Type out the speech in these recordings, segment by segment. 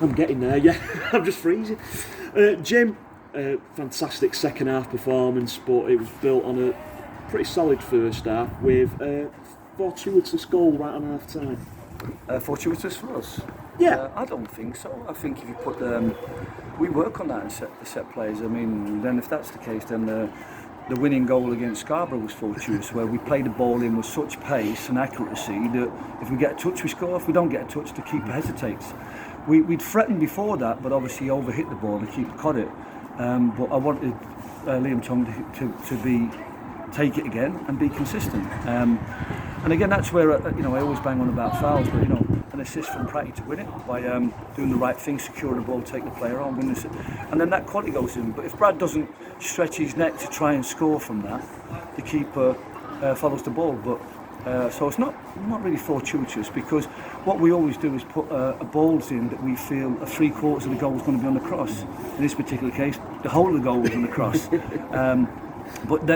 I'm getting there, yeah. I'm just freezing. Jim, fantastic second half performance, but it was built on a pretty solid first half with a fortuitous goal right on half time. Fortuitous for us? Yeah. I don't think so. I think if you put we work on that in set plays. I mean, then if that's the case, then the winning goal against Scarborough was fortuitous, where we played the ball in with such pace and accuracy that if we get a touch, we score. If we don't get a touch, the keeper hesitates. We'd threatened before that, but obviously overhit the ball. The keeper caught it. But I wanted Liam Tong to take it again and be consistent. And again, that's where I always bang on about fouls, but an assist from Pratty to win it by doing the right thing, secure the ball, take the player on, win this, and then that quality goes in. But if Brad doesn't stretch his neck to try and score from that, the keeper follows the ball. But so it's not really fortuitous, because what we always do is put balls in that we feel 3/4 of the goal is going to be on the cross. In this particular case, the whole of the goal was on the cross. But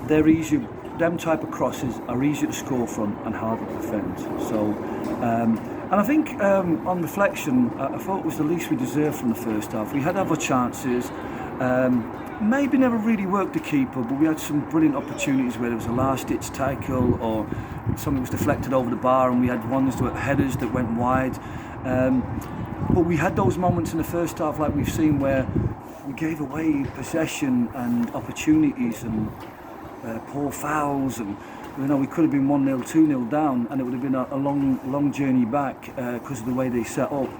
they're easier. Them type of crosses are easier to score from and harder to defend. So, and I think on reflection, I thought it was the least we deserved from the first half. We had other chances. Maybe never really worked the keeper, but we had some brilliant opportunities where there was a last-ditch tackle or something was deflected over the bar, and we had ones that were headers that went wide. But we had those moments in the first half, like we've seen, where we gave away possession and opportunities and poor fouls, and we could have been 1-0, 2-0 down, and it would have been a long journey back because of the way they set up.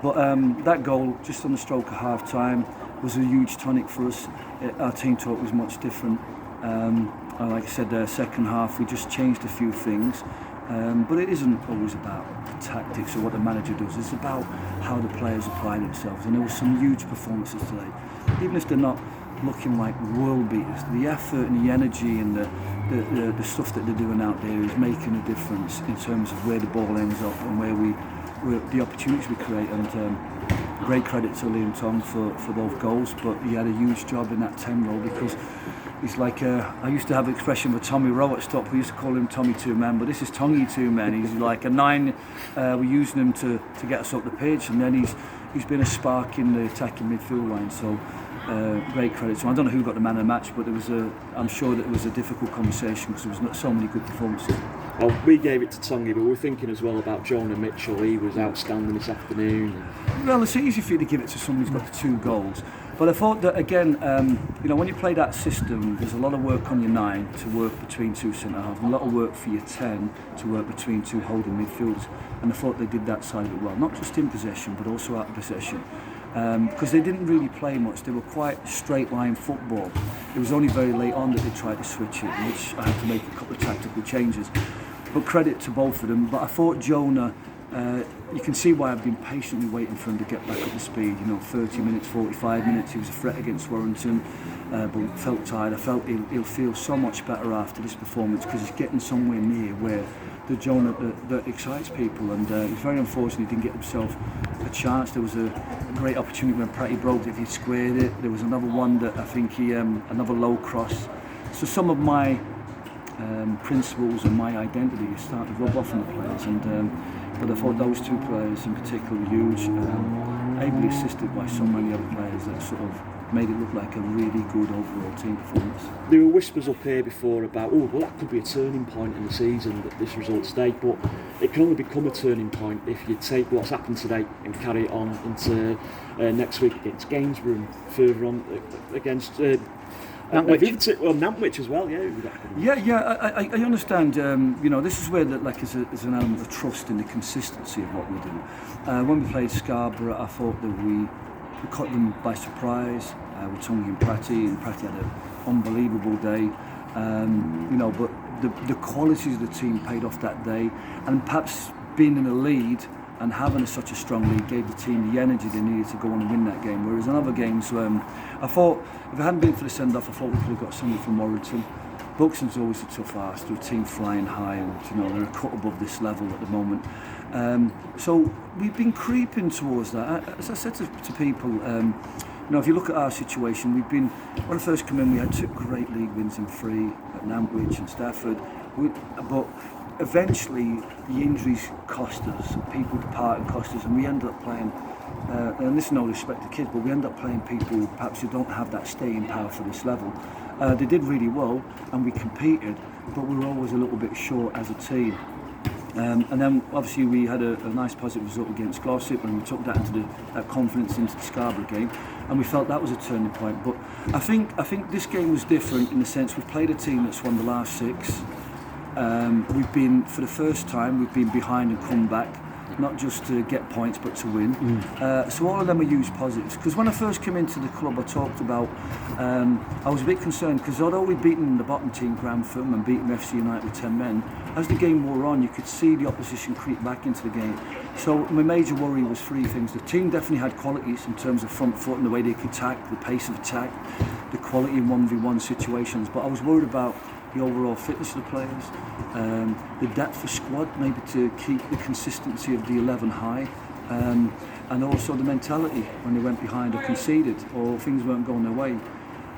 But that goal, just on the stroke of half time, was a huge tonic for us. Our team talk was much different. And like I said, second half we just changed a few things. But it isn't always about the tactics or what the manager does. It's about how the players apply themselves. And there were some huge performances today, even if they're not looking like world beaters. The effort and the energy and the stuff that they're doing out there is making a difference in terms of where the ball ends up and where the opportunities we create. And great credit to Liam Tong for both goals, but he had a huge job in that 10 role, because he's like I used to have an expression for Tommy Rowe at Stop. We used to call him Tommy Two Men, but this is Tongy Two Men. He's like a 9. We're using him to get us up the pitch, and then he's been a spark in the attacking midfield line. So great credit to him. I don't know who got the man of the match, but I'm sure that it was a difficult conversation because there was not so many good performances. Well, we gave it to Tongy, but we're thinking as well about Jonah Mitchell. He was outstanding this afternoon. Well, it's easy for you to give it to somebody who's got the 2 goals. But I thought that, again, when you play that system, there's a lot of work on your 9 to work between 2 centre-halves, and a lot of work for your 10 to work between 2 holding midfielders. And I thought they did that side of it well, not just in possession, but also out of possession. Because they didn't really play much. They were quite straight-line football. It was only very late on that they tried to switch it, which I had to make a couple of tactical changes. But credit to both of them. But I thought Jonah, you can see why I've been patiently waiting for him to get back up to speed. 30 minutes, 45 minutes, he was a threat against Warrington, but felt tired. I felt he'll feel so much better after this performance, because he's getting somewhere near where the Jonah that excites people, and it's very unfortunate he didn't get himself a chance. There was a great opportunity when Pratty broke it, if he squared it. There was another one that I think another low cross. So some of my principles and my identity is starting to rub off on the players, but I thought those 2 players in particular were huge, ably assisted by so many other players that sort of made it look like a really good overall team performance. There were whispers up here before about, that could be a turning point in the season, that this result today, but it can only become a turning point if you take what's happened today and carry it on into next week against Gainsborough and further on against Nantwich as well, yeah. I understand. This is where there's an element of trust in the consistency of what we do. When we played Scarborough, I thought that we caught them by surprise with Tongy and Pratty had an unbelievable day. But the qualities of the team paid off that day, and perhaps being in a lead and having such a strong lead gave the team the energy they needed to go on and win that game. Whereas in other games, I thought if it hadn't been for the send-off, I thought we could have got something from Warrington. Buxton's always a tough ask. They're a team flying high, and they're a cut above this level at the moment. So we've been creeping towards that. As I said to people, if you look at our situation, when I first came in, we had 2 great league wins in 3 at Nantwich and Stafford. But eventually the injuries cost us, people departing cost us, and we ended up playing, and this is no respect to kids, but we end up playing people perhaps who don't have that staying power for this level. They did really well and we competed, but we were always a little bit short as a team. And then obviously we had a nice positive result against Glossop, and we took that into that confidence into the Scarborough game, and we felt that was a turning point. But I think this game was different in the sense we've played a team that's won the last 6. We've been, for the first time, we've been behind and come back, not just to get points but to win. So all of them are huge positives. Because when I first came into the club, I talked about, I was a bit concerned because although we'd beaten the bottom team, Grantham, and beaten FC United with 10 men, as the game wore on, you could see the opposition creep back into the game. So my major worry was 3 things. The team definitely had qualities in terms of front foot and the way they could attack, the pace of attack, the quality in 1v1 situations. But I was worried about the overall fitness of the players, the depth of squad, maybe to keep the consistency of the 11 high, and also the mentality when they went behind or conceded or things weren't going their way.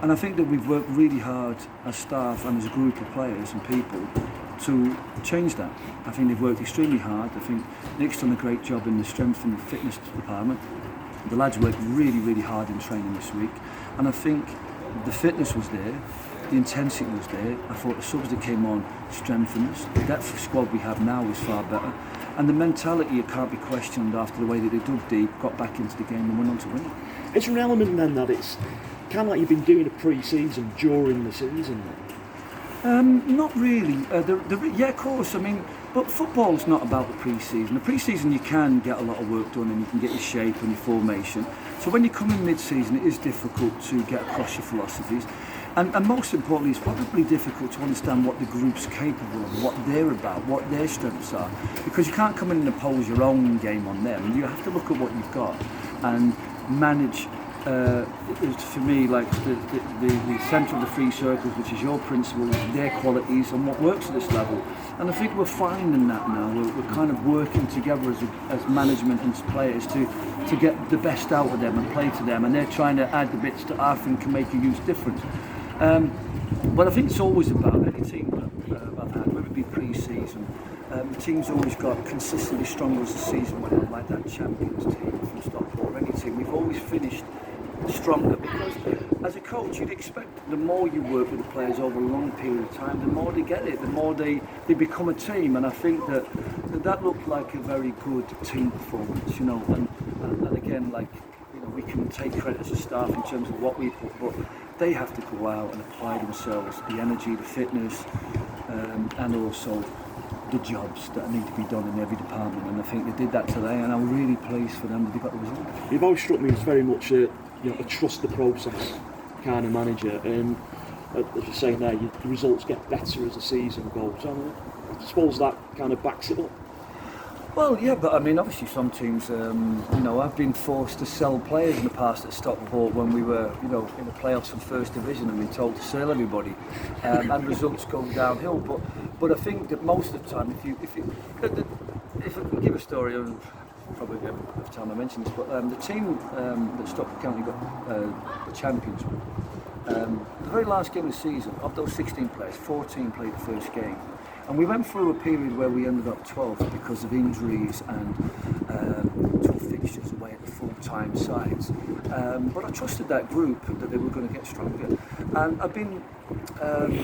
And I think that we've worked really hard as staff and as a group of players and people to change that. I think they've worked extremely hard. I think Nick's done a great job in the strength and fitness department. The lads worked really, really hard in training this week, and I think the fitness was there. The intensity was there. I thought the subs that came on strengthened us. The depth of squad we have now is far better. And the mentality, it can't be questioned after the way that they dug deep, got back into the game and went on to win it. Is there an element then that it's kind of like you've been doing a pre-season during the season? Not really. Yeah, of course. I mean, but football's not about the pre-season. The pre-season you can get a lot of work done and you can get your shape and your formation. So when you come in mid-season, it is difficult to get across your philosophies. And most importantly, it's probably difficult to understand what the group's capable of, what they're about, what their strengths are. Because you can't come in and impose your own game on them. You have to look at what you've got and manage, for me, like the centre of the 3 circles, which is your principles, their qualities, and what works at this level. And I think we're finding that now. We're kind of working together as management and players to get the best out of them and play to them. And they're trying to add the bits that I think can make a huge difference. But I think it's always about any team that I've had, whether it be pre-season, the team's always got consistently stronger as the season went on, like that Champions team from Stockport or any team. We've always finished stronger because as a coach you'd expect the more you work with the players over a long period of time, the more they get it, the more they become a team. And I think that looked like a very good team performance, you know, and again, like, you know, we can take credit as a staff in terms of what we put, but they have to go out and apply themselves, the energy, the fitness, and also the jobs that need to be done in every department. And I think they did that today, and I'm really pleased for them that they got the result. You've always struck me as very much a trust the process kind of manager, and as you're saying there, the results get better as the season goes on. I suppose that kind of backs it up. Well, yeah, but I mean, obviously some teams, you know, I've been forced to sell players in the past at Stockport when we were, you know, in the playoffs in First Division and been told to sell everybody, and results go downhill. But I think that most of the time, if I can give a story, I'll probably get enough time I mention this, but the team that Stockport County got the champions, the very last game of the season, of those 16 players, 14 played the first game. And we went through a period where we ended up 12th because of injuries and 12 fixtures away at the full-time sides. But I trusted that group that they were going to get stronger. And I've been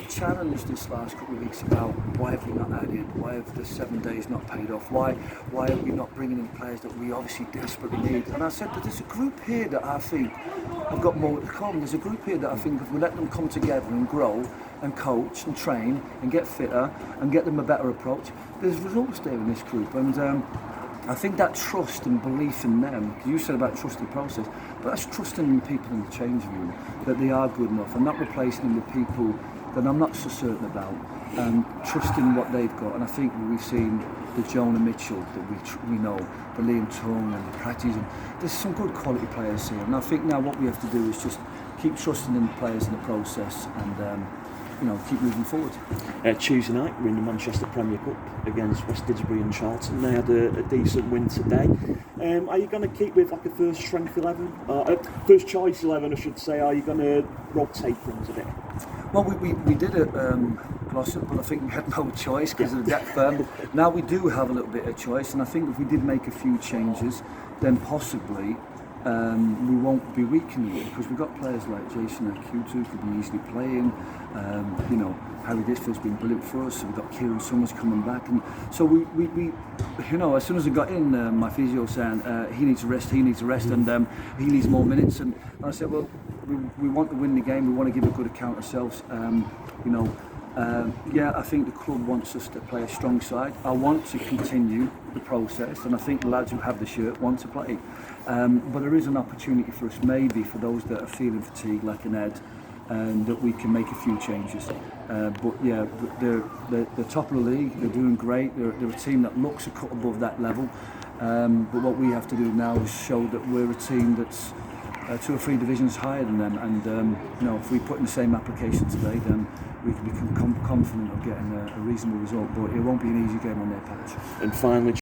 challenged this last couple of weeks about why have we not added, why have the 7 days not paid off, why are we not bringing in players that we obviously desperately need. And I said, but there's a group here that I think have got more to come. There's a group here that I think if we let them come together and grow and coach and train and get fitter and get them a better approach, there's results there in this group. And I think that trust and belief in them, you said about trusting the process, but that's trusting in people in the change room, that they are good enough and not replacing them with people that I'm not so certain about, and trusting what they've got. And I think we've seen the Jonah Mitchell that we know, the Liam Tung and the Pratties, and there's some good quality players here. And I think now what we have to do is just keep trusting in the players in the process and you know, keep moving forward. Tuesday night, we're in the Manchester Premier Cup against West Didsbury and Charlton. They had a decent win today. Are you going to keep with like a first strength 11? First choice 11, I should say. Are you going to rotate things a bit? Well, we did a across it, but I think we had no choice because of the depth. Now we do have a little bit of choice, and I think if we did make a few changes, then possibly we won't be weakening it, because we've got players like Jason Akutu could be easily playing. You know, Harry Ditchfield's been brilliant for us. So we've got Kieran Summers coming back, and so we you know, as soon as I got in, my physio saying he needs a rest, and he needs more minutes, and I said, well, we want to win the game. We want to give a good account of ourselves. You know. Yeah, I think the club wants us to play a strong side. I want to continue the process, and I think the lads who have the shirt want to play. But there is an opportunity for us, maybe for those that are feeling fatigued, like an Ed, that we can make a few changes. But yeah, they're top of the league. They're doing great. They're a team that looks a cut above that level. But what we have to do now is show that we're a team that's 2 or 3 divisions higher than them, and you know, if we put in the same application today, then we can become confident of getting a reasonable result. But it won't be an easy game on their patch. And finally,